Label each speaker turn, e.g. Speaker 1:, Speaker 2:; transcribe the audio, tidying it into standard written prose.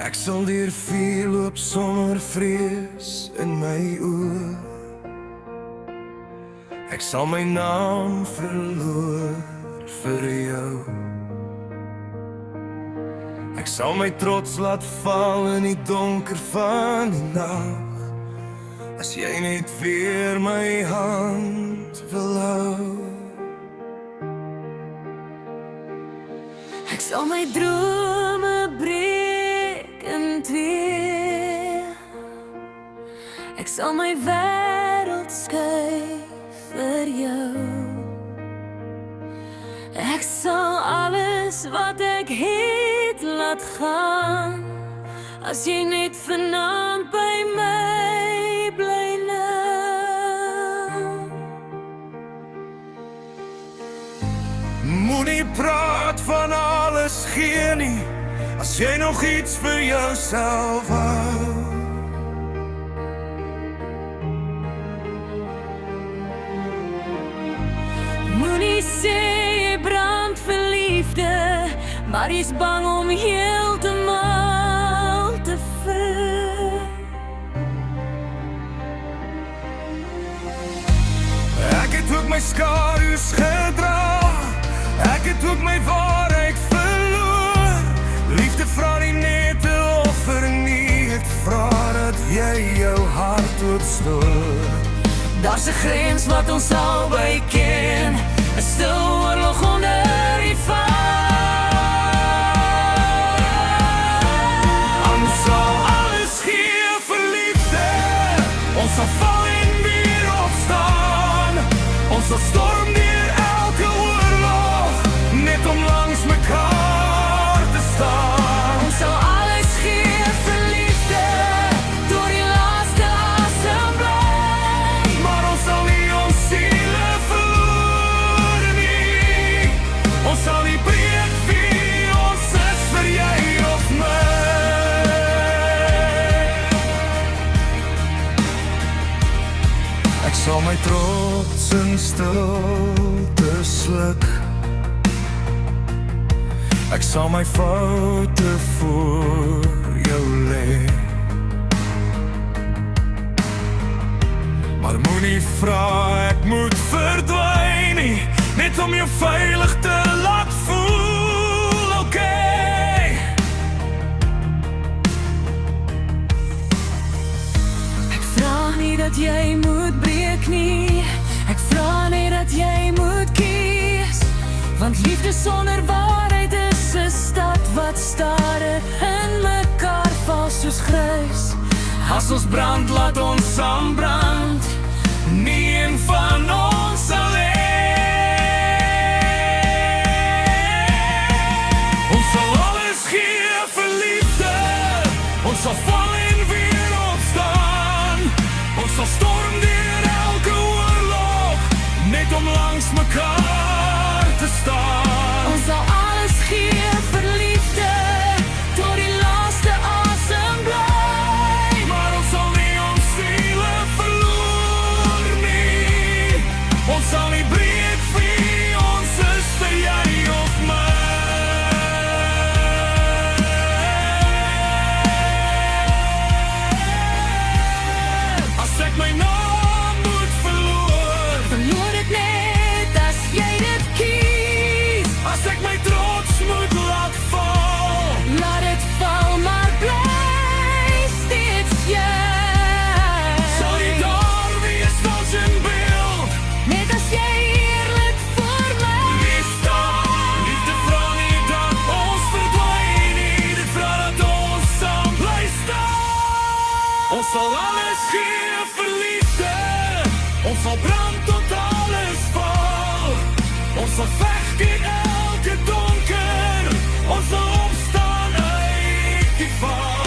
Speaker 1: Ek sal deur vuur loop sonder vrees in my oë. Ek sal my naam verloor vir jou. Ek sal my trots laat val in die donker van die nag, as jy net weer my hand wil hou.
Speaker 2: Ek sal my drome breek in twee. Ek sal my wêreld skei vir jou. Ek sal alles wat ek het laat gaan, as jy net vanaand by my bly nou.
Speaker 1: Moenie praat van alles gee nie, as jy nog iets vir jouself hou.
Speaker 2: Moenie sê jy brand vir liefde, maar jy's bang om heeltemal te vul.
Speaker 1: Ek het ook my skadu's gedra, ek het ook my waarheid verloor. Liefde vra nie net 'n offer nie, ek vra dat jy jou hart oopstoot.
Speaker 2: Daar's 'n grens wat ons albei ken, 'n stil oorlog onder die val.
Speaker 1: Ons sal alles gee vir liefde, ons sal val en weer opstaan. Ons sal storm deur elke oorlog, net om langs mekaar te staan.
Speaker 2: Ons sal alles gee vir liefde, tot die laaste asem bly.
Speaker 1: Maar ons sal nie ons siele verloor nie. Ons sal nie breek wie ons is vir jy of my. Ek sal my trots in stilte sluk. Ek sal my foute voor jou lê. Maar moenie vra ek moet verdwyn nie, net om jou veilig te laat voel, okay?
Speaker 2: Ek vra nie dat jy moet breek nie, ek vra nie dat jy moet kies, want liefde sonder waarheid is 'n stad wat stadig in mekaar val soos grys.
Speaker 1: As ons brand, laat ons saam brand, nie een van ons alleen. Ons sal alles gee vir liefde, ons sal val en weer opstaan. Ons sal storm deur elke oorlog, net om langs mekaar te staan.
Speaker 2: Ons sal alles gee vir liefde, tot die laaste asem bly.
Speaker 1: Maar ons sal nie ons siele verloor nie. Ons sal nie breek wie ons is vir jy of my. As ek my naam moet verloor,
Speaker 2: Verloor dit net as jy dit kies.
Speaker 1: as ek my trots moet laat val,
Speaker 2: Laat dit val, maar bly steeds jy.
Speaker 1: sal jy daar wees als in beeld.
Speaker 2: Net as jy eerlik vir my
Speaker 1: Liefde vra nie dat ons verdwyn nie, dit vra dat ons saam bly staan. Ons sal alles gee vir liefde, ons sal brand tot alles val. Ons sal veg teen elke donker, ons sal opstaan uit die val.